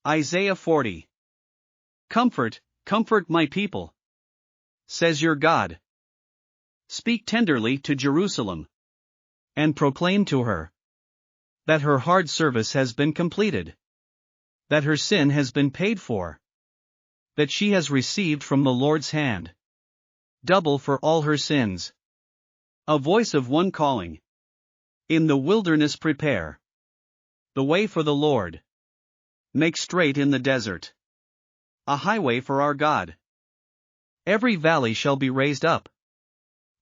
Isaiah 40. Comfort, comfort my people, says your God. Speak tenderly to Jerusalem, and proclaim to her that her hard service has been completed, that her sin has been paid for, that she has received from the Lord's hand double for all her sins. A voice of one calling, in the wilderness prepare the way for the Lord, make straight in the desert a highway for our God. Every valley shall be raised up,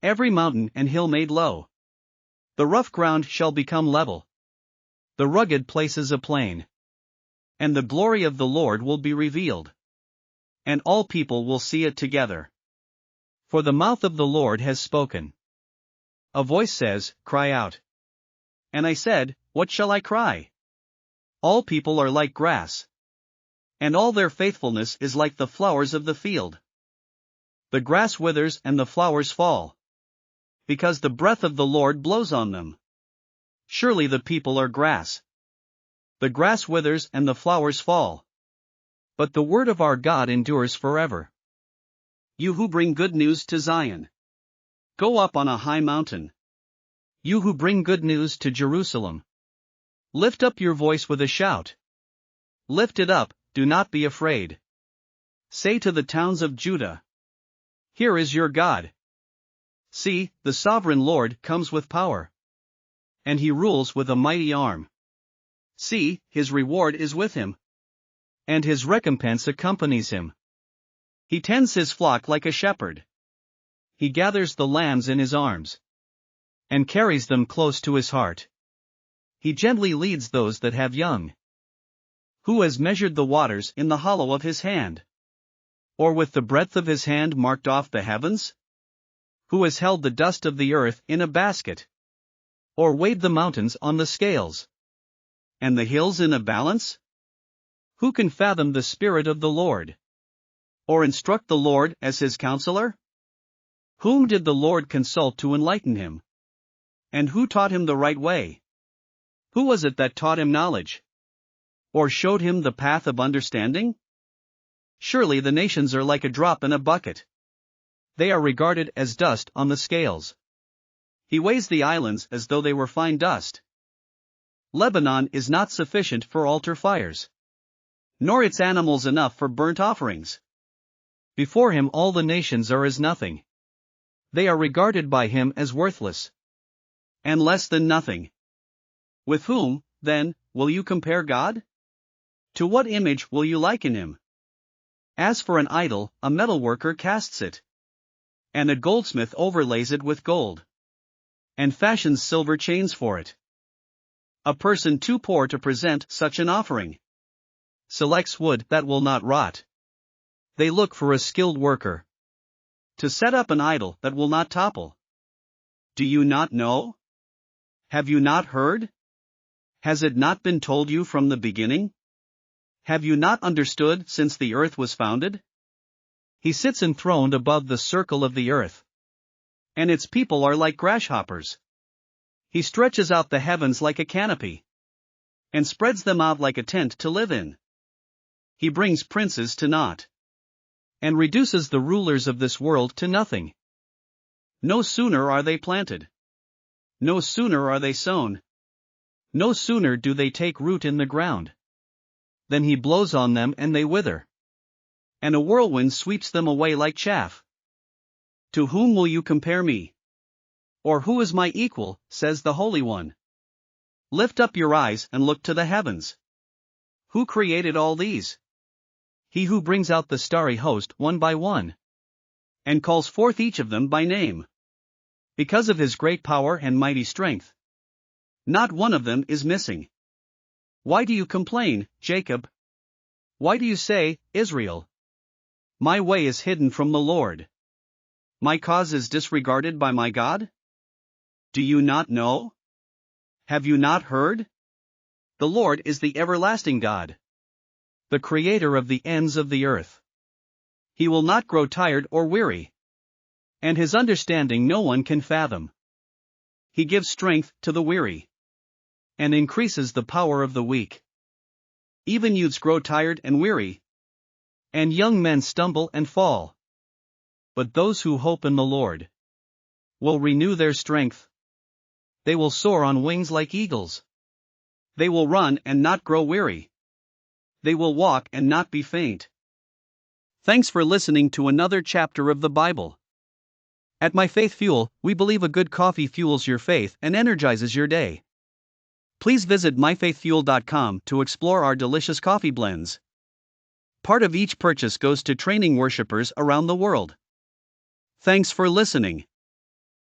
every mountain and hill made low. The rough ground shall become level, the rugged places a plain. And the glory of the Lord will be revealed, and all people will see it together. For the mouth of the Lord has spoken. A voice says, cry out. And I said, what shall I cry? All people are like grass, and all their faithfulness is like the flowers of the field. The grass withers and the flowers fall, because the breath of the Lord blows on them. Surely the people are grass. The grass withers and the flowers fall, but the word of our God endures forever. You who bring good news to Zion, go up on a high mountain. You who bring good news to Jerusalem, lift up your voice with a shout. Lift it up, do not be afraid. Say to the towns of Judah, here is your God. See, the sovereign Lord comes with power, and he rules with a mighty arm. See, his reward is with him, and his recompense accompanies him. He tends his flock like a shepherd. He gathers the lambs in his arms, and carries them close to his heart. He gently leads those that have young. Who has measured the waters in the hollow of his hand? Or with the breadth of his hand marked off the heavens? Who has held the dust of the earth in a basket? Or weighed the mountains on the scales, and the hills in a balance? Who can fathom the Spirit of the Lord, or instruct the Lord as his counselor? Whom did the Lord consult to enlighten him? And who taught him the right way? Who was it that taught him knowledge, or showed him the path of understanding? Surely the nations are like a drop in a bucket. They are regarded as dust on the scales. He weighs the islands as though they were fine dust. Lebanon is not sufficient for altar fires, nor its animals enough for burnt offerings. Before him all the nations are as nothing. They are regarded by him as worthless, and less than nothing. With whom, then, will you compare God? To what image will you liken him? As for an idol, a metalworker casts it, and a goldsmith overlays it with gold, and fashions silver chains for it. A person too poor to present such an offering selects wood that will not rot. They look for a skilled worker to set up an idol that will not topple. Do you not know? Have you not heard? Has it not been told you from the beginning? Have you not understood since the earth was founded? He sits enthroned above the circle of the earth, and its people are like grasshoppers. He stretches out the heavens like a canopy, and spreads them out like a tent to live in. He brings princes to naught, and reduces the rulers of this world to nothing. No sooner are they planted, no sooner are they sown, no sooner do they take root in the ground, than he blows on them and they wither, and a whirlwind sweeps them away like chaff. To whom will you compare me? Or who is my equal, says the Holy One? Lift up your eyes and look to the heavens. Who created all these? He who brings out the starry host one by one, and calls forth each of them by name. Because of his great power and mighty strength, not one of them is missing. Why do you complain, Jacob? Why do you say, Israel? My way is hidden from the Lord. My cause is disregarded by my God? Do you not know? Have you not heard? The Lord is the everlasting God, the creator of the ends of the earth. He will not grow tired or weary, and his understanding no one can fathom. He gives strength to the weary, and increases the power of the weak. Even youths grow tired and weary, and young men stumble and fall. But those who hope in the Lord will renew their strength. They will soar on wings like eagles. They will run and not grow weary. They will walk and not be faint. Thanks for listening to another chapter of the Bible. At My Faith Fuel, we believe a good coffee fuels your faith and energizes your day. Please visit myfaithfuel.com to explore our delicious coffee blends. Part of each purchase goes to training worshipers around the world. Thanks for listening.